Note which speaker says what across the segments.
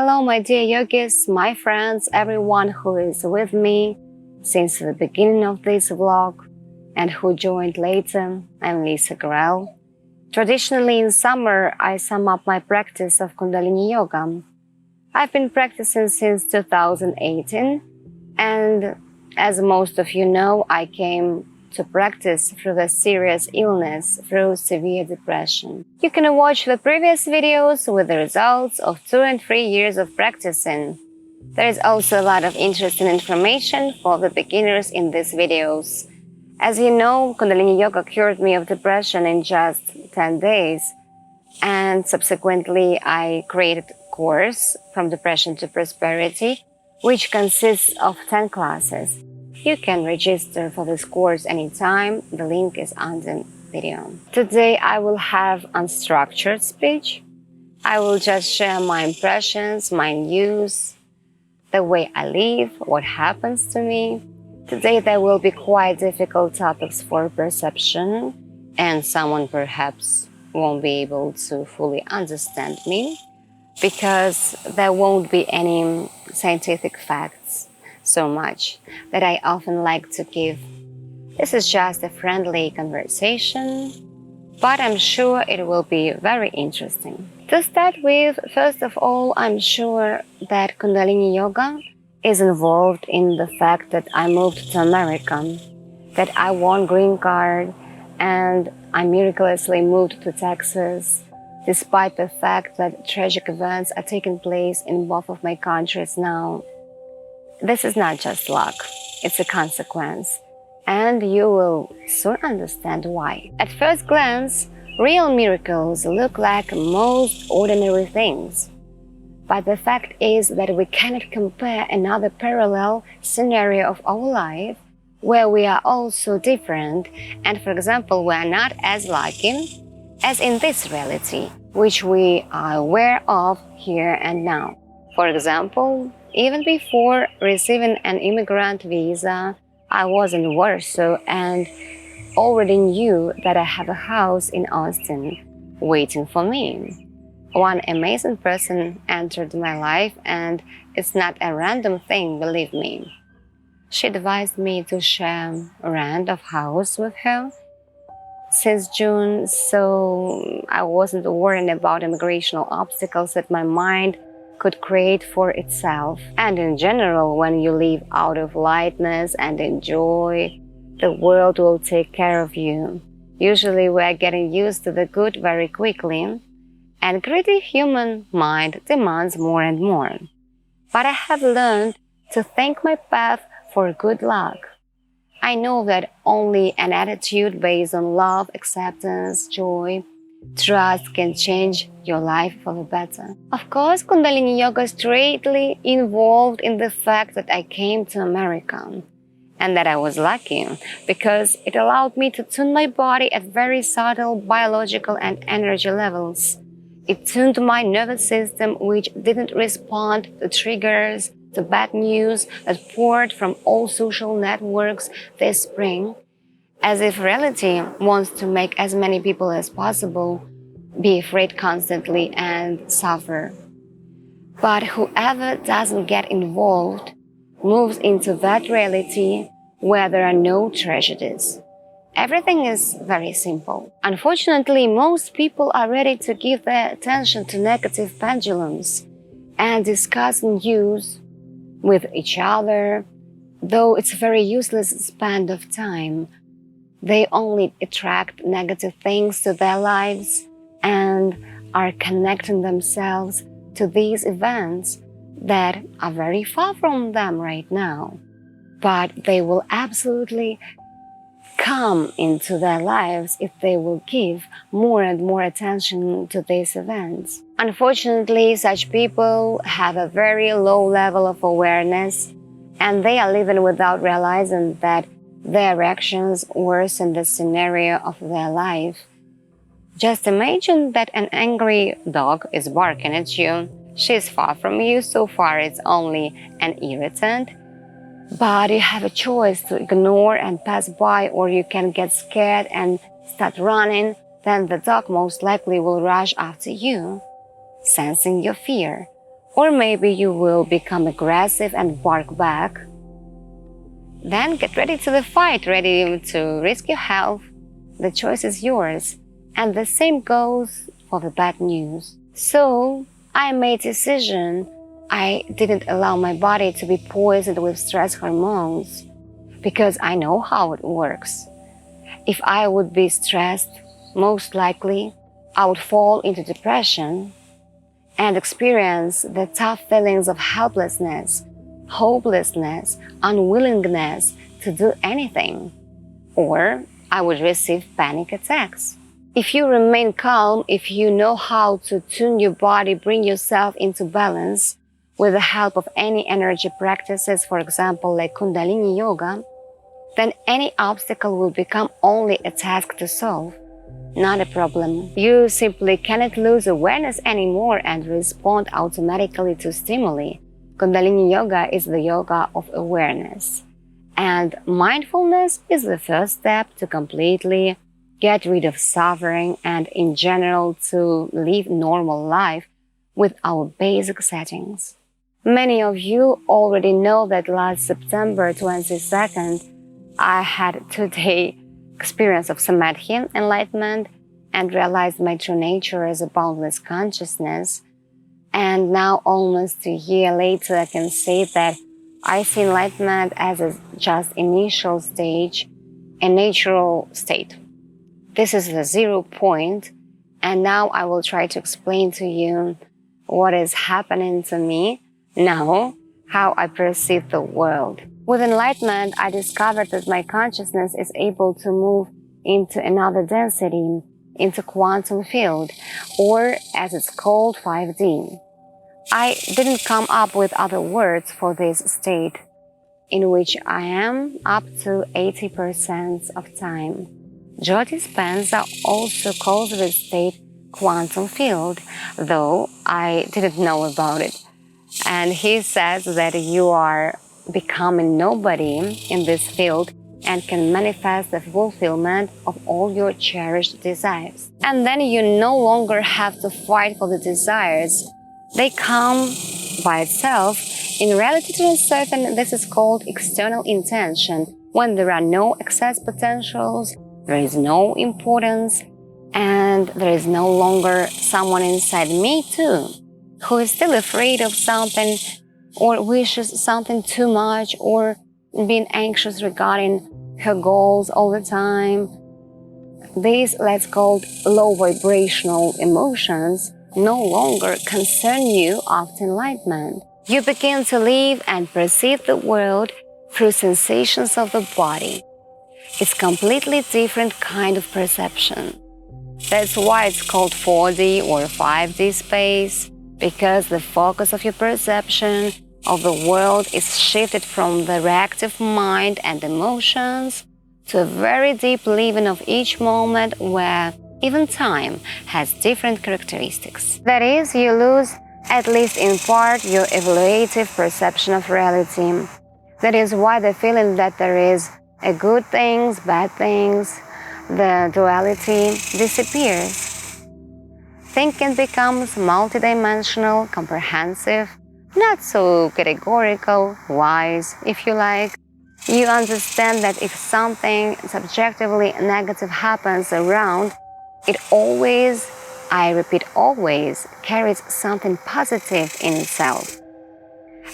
Speaker 1: Hello my dear yogis, my friends, everyone who is with me since the beginning of this vlog and who joined later. I'm Lisa Grail. Traditionally in summer, I sum up my practice of Kundalini Yoga. I've been practicing since 2018, and as most of you know, I came to practice through the serious illness, through severe depression. You can watch the previous videos with the results of 2 and 3 years of practicing. There is also a lot of interesting information for the beginners in these videos. As you know, Kundalini Yoga cured me of depression in just 10 days, and subsequently I created a course From Depression to Prosperity, which consists of 10 classes. You can register for this course anytime. The link is on the video. Today I will have unstructured speech. I will just share my impressions, my news, the way I live, what happens to me. Today there will be quite difficult topics for perception, and someone perhaps won't be able to fully understand me because there won't be any scientific facts so much that I often like to give. This is just a friendly conversation, but I'm sure it will be very interesting. To start with, first of all, I'm sure that Kundalini Yoga is involved in the fact that I moved to America, that I won green card, and I miraculously moved to Texas, despite the fact that tragic events are taking place in both of my countries now. This is not just luck, it's a consequence, and you will soon understand why. At first glance, real miracles look like most ordinary things. But the fact is that we cannot compare another parallel scenario of our life where we are all so different, and for example, we are not as lucky as in this reality, which we are aware of here and now. For example, even before receiving an immigrant visa, I was in Warsaw and already knew that I have a house in Austin waiting for me. One amazing person entered my life, and it's not a random thing, believe me. She advised me to share rent of house with her since June, so I wasn't worrying about immigrational obstacles that my mind could create for itself. And in general, when you live out of lightness and enjoy, the world will take care of you. Usually we are getting used to the good very quickly, and greedy human mind demands more and more. But I have learned to thank my path for good luck. I know that only an attitude based on love, acceptance, joy, trust can change your life for the better. Of course, Kundalini Yoga is straightly involved in the fact that I came to America, and that I was lucky because it allowed me to tune my body at very subtle biological and energy levels. It tuned my nervous system, which didn't respond to triggers, to bad news that poured from all social networks this spring, as if reality wants to make as many people as possible be afraid constantly and suffer. But whoever doesn't get involved moves into that reality where there are no tragedies. Everything is very simple. Unfortunately, most people are ready to give their attention to negative pendulums and discuss news with each other, though it's a very useless span of time. They only attract negative things to their lives and are connecting themselves to these events that are very far from them right now. But they will absolutely come into their lives if they will give more and more attention to these events. Unfortunately, such people have a very low level of awareness, and they are living without realizing that their actions worsen the scenario of their life. Just imagine that an angry dog is barking at you. She's far from you, so far it's only an irritant. But you have a choice to ignore and pass by, or you can get scared and start running. Then the dog most likely will rush after you, sensing your fear. Or maybe you will become aggressive and bark back. Then get ready to the fight, ready to risk your health. The choice is yours. And the same goes for the bad news. So I made a decision. I didn't allow my body to be poisoned with stress hormones because I know how it works. If I would be stressed, most likely I would fall into depression and experience the tough feelings of helplessness, hopelessness, unwillingness to do anything. Or I would receive panic attacks. If you remain calm, if you know how to tune your body, bring yourself into balance with the help of any energy practices, for example, like Kundalini Yoga, then any obstacle will become only a task to solve, not a problem. You simply cannot lose awareness anymore and respond automatically to stimuli. Kundalini Yoga is the yoga of awareness. And mindfulness is the first step to completely get rid of suffering and in general to live normal life with our basic settings. Many of you already know that last September 22nd, I had a 2-day experience of samadhi, enlightenment, and realized my true nature as a boundless consciousness. And now, almost a year later, I can say that I see enlightenment as a just initial stage, a natural state. This is the 0 point, and now I will try to explain to you what is happening to me now, how I perceive the world. With enlightenment, I discovered that my consciousness is able to move into another density, into quantum field, or as it's called, 5D. I didn't come up with other words for this state, in which I am up to 80% of time. Joe Dispenza also calls this state quantum field, though I didn't know about it. And he says that you are becoming nobody in this field and can manifest the fulfillment of all your cherished desires. And then you no longer have to fight for the desires. They come by itself. In reality to a certain, this is called external intention, when there are no excess potentials, there is no importance, and there is no longer someone inside me too, who is still afraid of something or wishes something too much or being anxious regarding her goals all the time. These, let's call low vibrational emotions, no longer concern you after enlightenment. You begin to live and perceive the world through sensations of the body. It's completely different kind of perception. That's why it's called 4D or 5D space, because the focus of your perception of the world is shifted from the reactive mind and emotions to a very deep living of each moment where even time has different characteristics. That is, you lose, at least in part, your evaluative perception of reality. That is why the feeling that there is a good things, bad things, the duality disappears. Thinking becomes multidimensional, comprehensive, not so categorical, wise, if you like. You understand that if something subjectively negative happens around, it always, I repeat always, carries something positive in itself.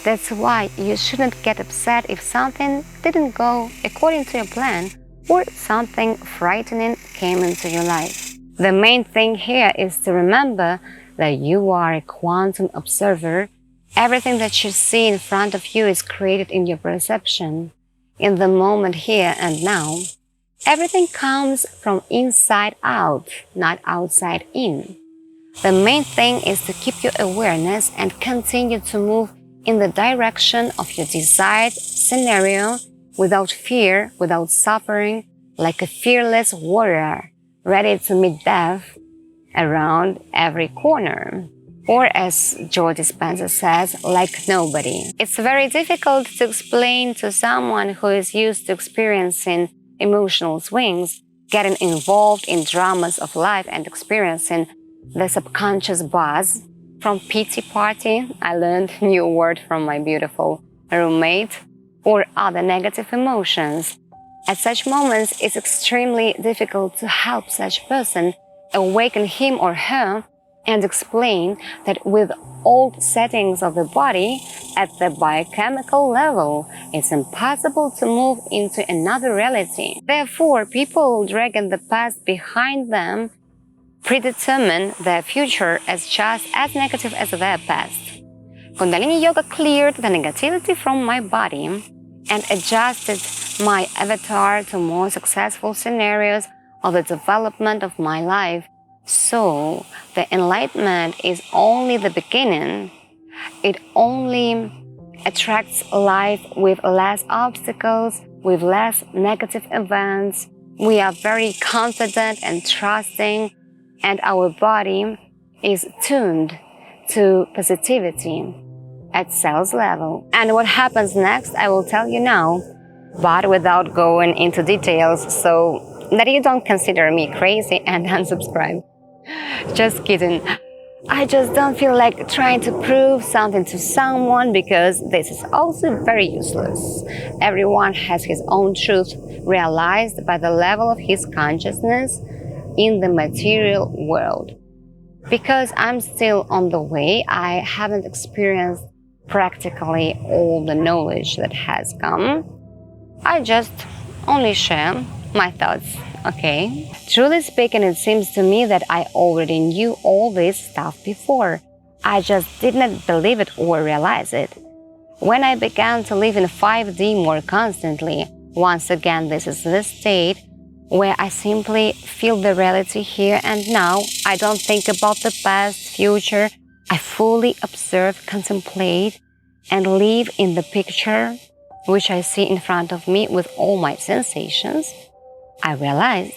Speaker 1: That's why you shouldn't get upset if something didn't go according to your plan or something frightening came into your life. The main thing here is to remember that you are a quantum observer. Everything that you see in front of you is created in your perception, in the moment here and now. Everything comes from inside out, not outside in. The main thing is to keep your awareness and continue to move in the direction of your desired scenario without fear, without suffering, like a fearless warrior, ready to meet death around every corner. Or as Joe Dispenza says, like nobody. It's very difficult to explain to someone who is used to experiencing emotional swings, getting involved in dramas of life and experiencing the subconscious buzz from pity party, I learned a new word from my beautiful roommate, or other negative emotions. At such moments, it's extremely difficult to help such person awaken him or her and explain that with old settings of the body at the biochemical level, it's impossible to move into another reality. Therefore, people dragging the past behind them predetermine their future as just as negative as their past. Kundalini Yoga cleared the negativity from my body and adjusted my avatar to more successful scenarios of the development of my life. So, the enlightenment is only the beginning. It only attracts life with less obstacles, with less negative events. We are very confident and trusting, and our body is tuned to positivity at cells level. And what happens next, I will tell you now, but without going into details so that you don't consider me crazy and unsubscribe. Just kidding. I just don't feel like trying to prove something to someone, because this is also very useless. Everyone has his own truth realized by the level of his consciousness in the material world. Because I'm still on the way, I haven't experienced practically all the knowledge that has come. I just only share my thoughts, okay? Truly speaking, it seems to me that I already knew all this stuff before. I just did not believe it or realize it. When I began to live in 5D more constantly, once again, this is the state where I simply feel the reality here and now. I don't think about the past, future. I fully observe, contemplate, and live in the picture which I see in front of me with all my sensations. I realized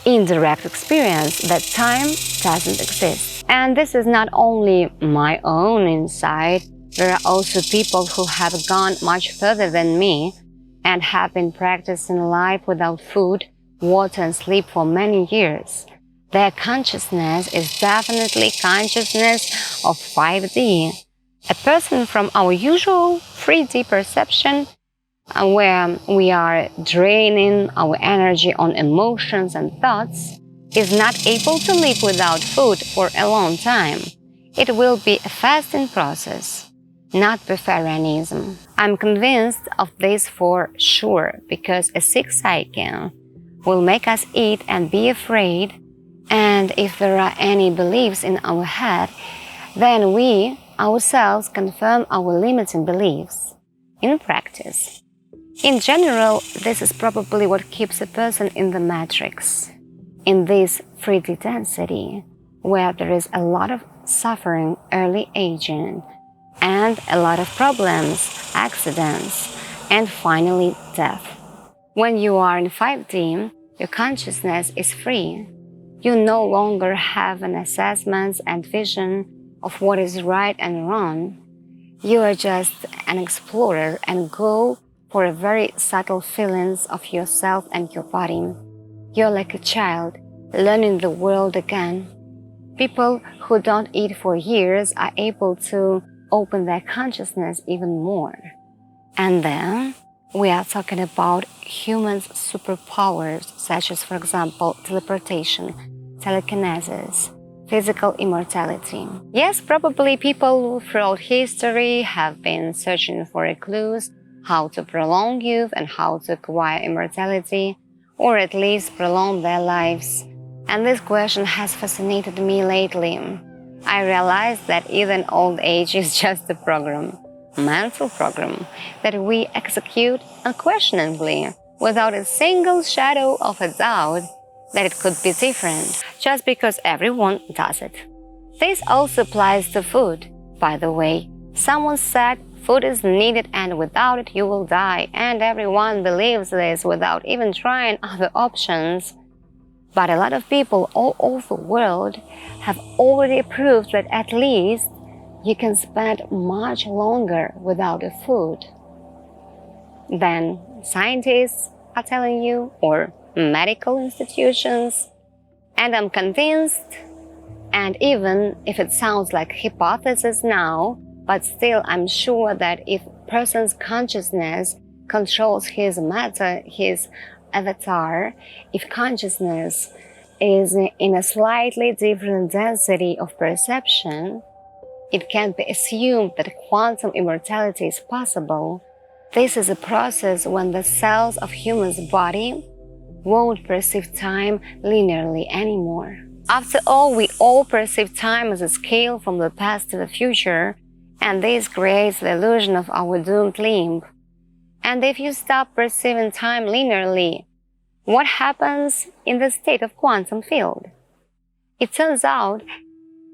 Speaker 1: in direct experience that time doesn't exist. And this is not only my own insight. There are also people who have gone much further than me and have been practicing life without food, water, and sleep for many years. Their consciousness is definitely consciousness of 5D. A person from our usual 3D perception, where we are draining our energy on emotions and thoughts, is not able to live without food for a long time. It will be a fasting process, not vegetarianism. I'm convinced of this for sure, because a sick psyche will make us eat and be afraid, and if there are any beliefs in our head, then we ourselves confirm our limiting beliefs in practice. In general, this is probably what keeps a person in the matrix, in this 3D density, where there is a lot of suffering, early aging, and a lot of problems, accidents, and finally death. When you are in 5D, your consciousness is free. You no longer have an assessment and vision of what is right and wrong. You are just an explorer and go for a very subtle feelings of yourself and your body. You're like a child learning the world again. People who don't eat for years are able to open their consciousness even more. And then we are talking about humans' superpowers, such as, for example, teleportation, telekinesis, physical immortality. Yes, probably people throughout history have been searching for clues how to prolong youth and how to acquire immortality, or at least prolong their lives. And this question has fascinated me lately. I realized that even old age is just a program, a mental program, that we execute unquestioningly, without a single shadow of a doubt that it could be different, just because everyone does it. This also applies to food. By the way, someone said food is needed and without it you will die, and everyone believes this without even trying other options. But a lot of people all over the world have already proved that at least you can spend much longer without the food than scientists are telling you, or medical institutions. And I'm convinced And even if it sounds like hypothesis now, but still I'm sure that if a person's consciousness controls his matter, his avatar, if consciousness is in a slightly different density of perception, it can be assumed that quantum immortality is possible. This is a process when the cells of human's body won't perceive time linearly anymore. After all, we all perceive time as a scale from the past to the future, and this creates the illusion of our doomed limb. And if you stop perceiving time linearly, what happens in the state of quantum field? It turns out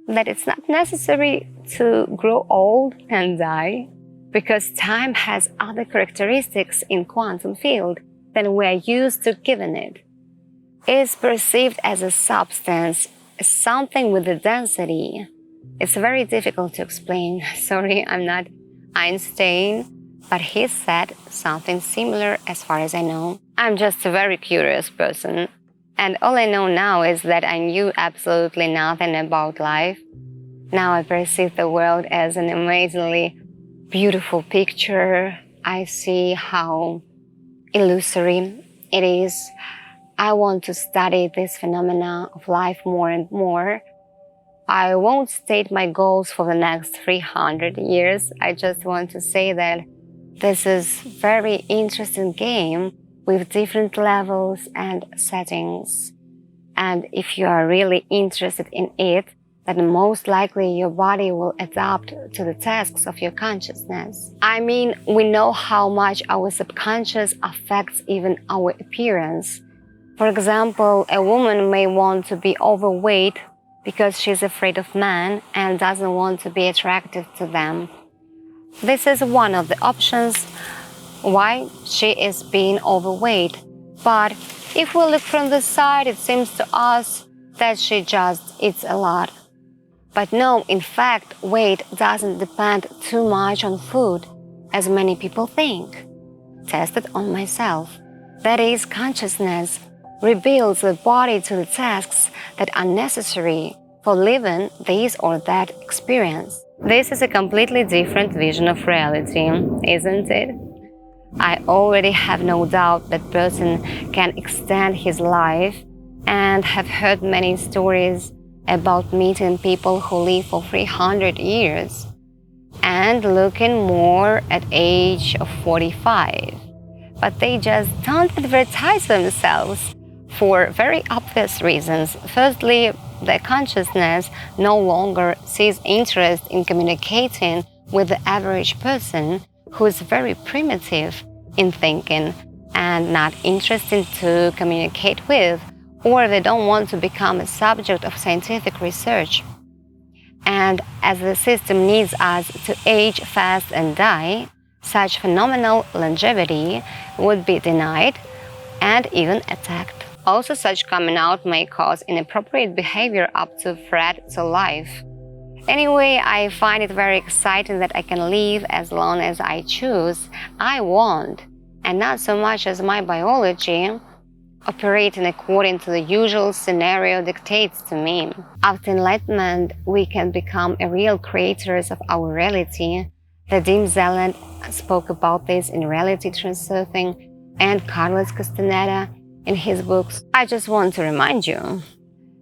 Speaker 1: that it's not necessary to grow old and die, because time has other characteristics in quantum field than we are used to giving it. It is perceived as a substance, something with a density. It's very difficult to explain. Sorry, I'm not Einstein, but he said something similar as far as I know. I'm just a very curious person, and all I know now is that I knew absolutely nothing about life. Now I perceive the world as an amazingly beautiful picture. I see how illusory it is. I want to study this phenomena of life more and more. I won't state my goals for the next 300 years. I just want to say that this is a very interesting game with different levels and settings. And if you are really interested in it, then most likely your body will adapt to the tasks of your consciousness. I mean, we know how much our subconscious affects even our appearance. For example, a woman may want to be overweight because she's afraid of men and doesn't want to be attractive to them. This is one of the options why she is being overweight. But if we look from the side, it seems to us that she just eats a lot. But no, in fact, weight doesn't depend too much on food, as many people think. Tested on myself. That is, consciousness rebuilds the body to the tasks that are necessary for living this or that experience. This is a completely different vision of reality, isn't it? I already have no doubt that person can extend his life, and have heard many stories about meeting people who live for 300 years and looking more at age of 45. But they just don't advertise themselves for very obvious reasons. Firstly, their consciousness no longer sees interest in communicating with the average person who is very primitive in thinking and not interested to communicate with, or they don't want to become a subject of scientific research. And as the system needs us to age fast and die, such phenomenal longevity would be denied and even attacked. Also, such coming out may cause inappropriate behavior up to threat to life. Anyway, I find it very exciting that I can live as long as I choose, I want, and not so much as my biology operating according to the usual scenario dictates to me. After enlightenment, we can become a real creators of our reality. The Dim Zelle spoke about this in Reality Transurfing, and Carlos Castaneda in his books. I just want to remind you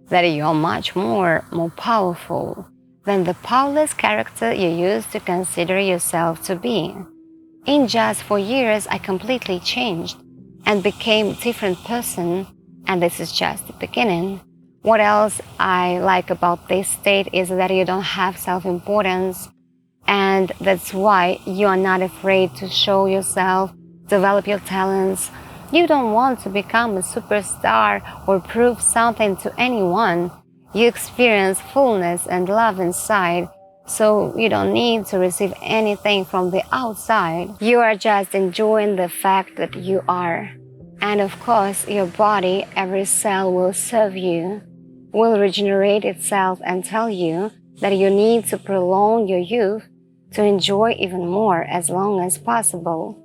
Speaker 1: that you're much more powerful than the powerless character you used to consider yourself to be. In just 4 years, I completely changed and became a different person, and this is just the beginning. What else I like about this state is that you don't have self-importance, and that's why you are not afraid to show yourself, develop your talents. You don't want to become a superstar or prove something to anyone. You experience fullness and love inside, so you don't need to receive anything from the outside. You are just enjoying the fact that you are. And of course, your body, every cell will serve you, will regenerate itself and tell you that you need to prolong your youth to enjoy even more as long as possible.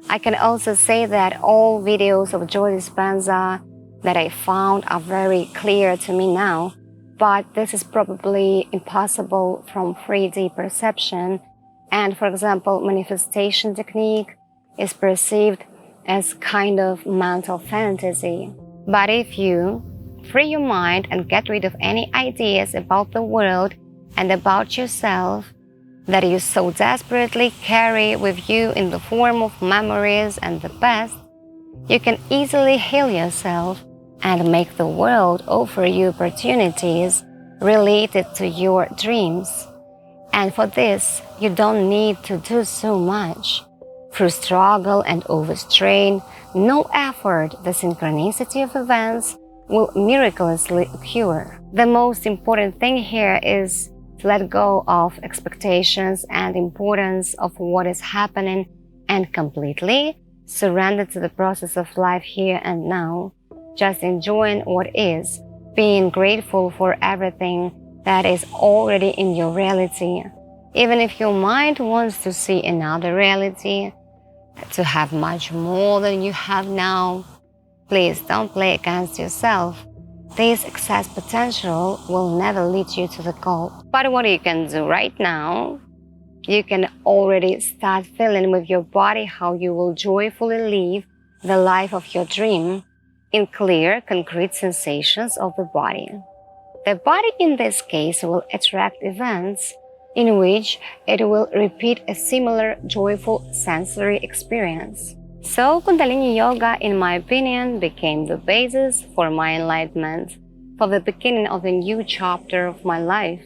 Speaker 1: I can also say that all videos of Joe Dispenza that I found are very clear to me now. but this is probably impossible from 3D perception. And for example, manifestation technique is perceived as kind of mental fantasy. But if you free your mind and get rid of any ideas about the world and about yourself that you so desperately carry with you in the form of memories and the past, you can easily heal yourself and make the world offer you opportunities related to your dreams. And for this, you don't need to do so much. Through struggle and overstrain, no effort, the synchronicity of events will miraculously occur. The most important thing here is to let go of expectations and importance of what is happening and completely surrender to the process of life here and now, just enjoying what is, being grateful for everything that is already in your reality. Even if your mind wants to see another reality, to have much more than you have now, please don't play against yourself. This excess potential will never lead you to the goal. But what you can do right now, you can already start feeling with your body how you will joyfully live the life of your dream in clear, concrete sensations of the body. The body in this case will attract events in which it will repeat a similar joyful sensory experience. So Kundalini Yoga, in my opinion, became the basis for my enlightenment, for the beginning of a new chapter of my life.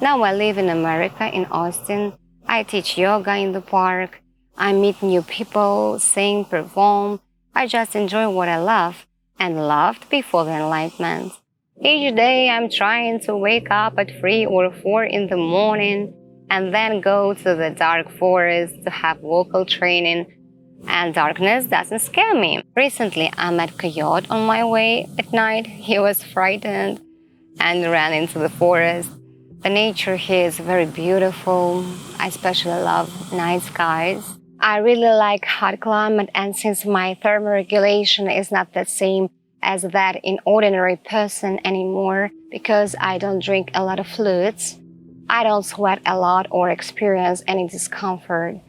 Speaker 1: Now I live in America, in Austin. I teach yoga in the park. I meet new people, sing, perform. I just enjoy what I love and loved before the enlightenment. Each day I'm trying to wake up at 3 or 4 in the morning and then go to the dark forest to have vocal training, and darkness doesn't scare me. Recently I met a coyote on my way at night. He was frightened and ran into the forest. The nature here is very beautiful. I especially love night skies. I really like hot climate, and since my thermoregulation is not the same as that in ordinary person anymore, because I don't drink a lot of fluids, I don't sweat a lot or experience any discomfort.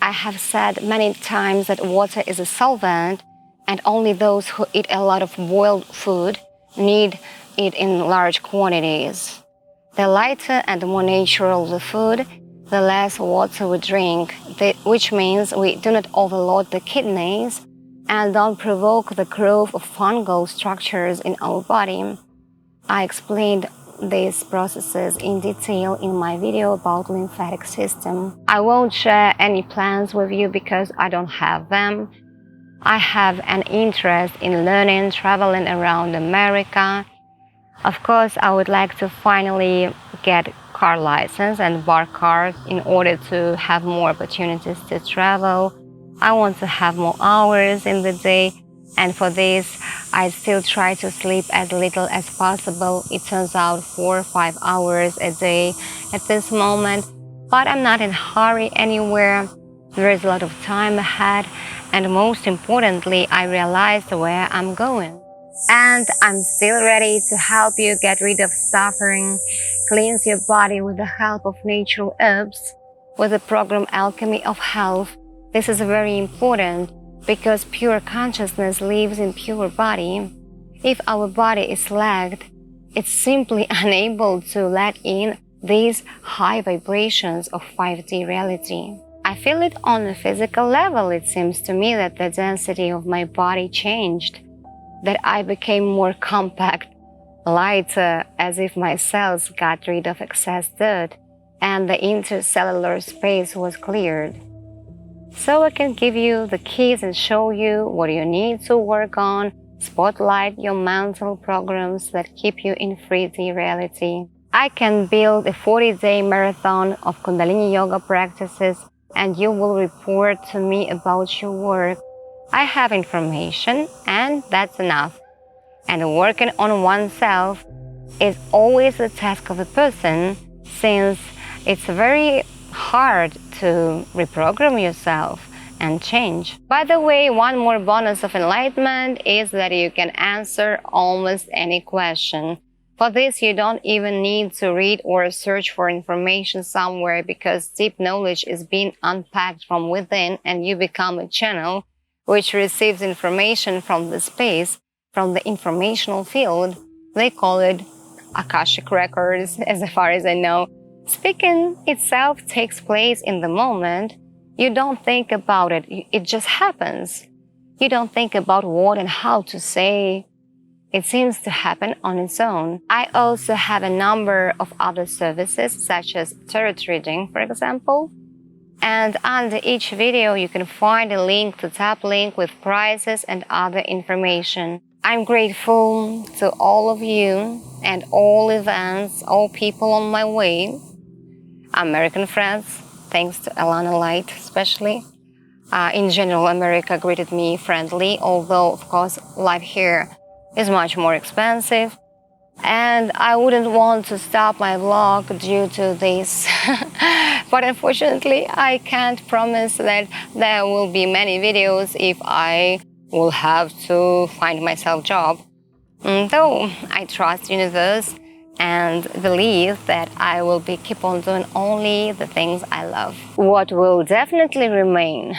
Speaker 1: I have said many times that water is a solvent, and only those who eat a lot of boiled food need it in large quantities. The lighter and more natural the food, the less water we drink, which means we do not overload the kidneys and don't provoke the growth of fungal structures in our body. I explained these processes in detail in my video about lymphatic system. I won't share any plans with you because I don't have them. I have an interest in learning, traveling around America. Of course, I would like to finally get car license and bar card in order to have more opportunities to travel. I want to have more hours in the day, and for this, I still try to sleep as little as possible. It turns out 4 or 5 hours a day at this moment, but I'm not in a hurry anywhere. There is a lot of time ahead, and most importantly, I realized where I'm going. And I'm still ready to help you get rid of suffering, cleanse your body with the help of natural herbs, with the program Alchemy of Health. This is very important because pure consciousness lives in pure body. If our body is lagged, it's simply unable to let in these high vibrations of 5D reality. I feel it on a physical level. It seems to me that the density of my body changed, that I became more compact, lighter, as if my cells got rid of excess dirt and the intercellular space was cleared. So I can give you the keys and show you what you need to work on, spotlight your mental programs that keep you in 3D reality. I can build a 40-day marathon of Kundalini Yoga practices, and you will report to me about your work. I have information, and that's enough. And working on oneself is always the task of a person, since it's very hard to reprogram yourself and change. By the way, one more bonus of enlightenment is that you can answer almost any question. For this, you don't even need to read or search for information somewhere, because deep knowledge is being unpacked from within, and you become a channel which receives information from the space, from the informational field. They call it Akashic Records, as far as I know. Speaking itself takes place in the moment. You don't think about it, it just happens. You don't think about what and how to say. It seems to happen on its own. I also have a number of other services, such as tarot reading, for example. And under each video, you can find a link to tap link with prices and other information. I'm grateful to all of you and all events, all people on my way. American friends, thanks to Alana Light especially. In general, America greeted me friendly, although, of course, life here is much more expensive. And I wouldn't want to stop my vlog due to this. But unfortunately, I can't promise that there will be many videos if I will have to find myself a job. Though I trust the universe and believe that I will keep on doing only the things I love. What will definitely remain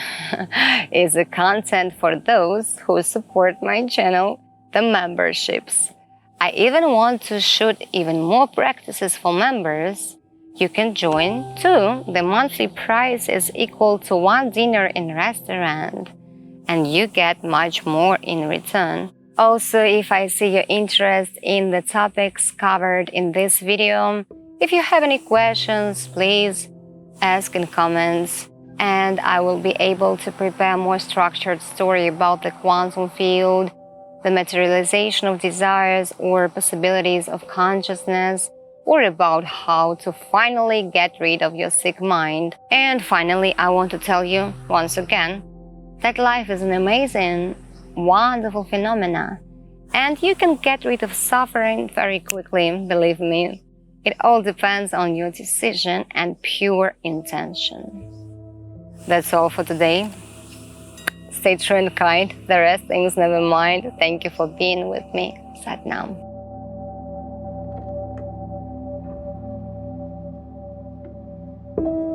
Speaker 1: is the content for those who support my channel, the memberships. I even want to shoot even more practices for members. You can join too. The monthly price is equal to one dinner in a restaurant, and you get much more in return. Also, if I see your interest in the topics covered in this video, if you have any questions, please ask in comments, and I will be able to prepare a more structured story about the quantum field, the materialization of desires or possibilities of consciousness, or about how to finally get rid of your sick mind. And finally, I want to tell you once again that life is an amazing, wonderful phenomena, and you can get rid of suffering very quickly, believe me. It all depends on your decision and pure intention. That's all for today. Stay true and kind. The rest things never mind. Thank you for being with me. Sat Nam.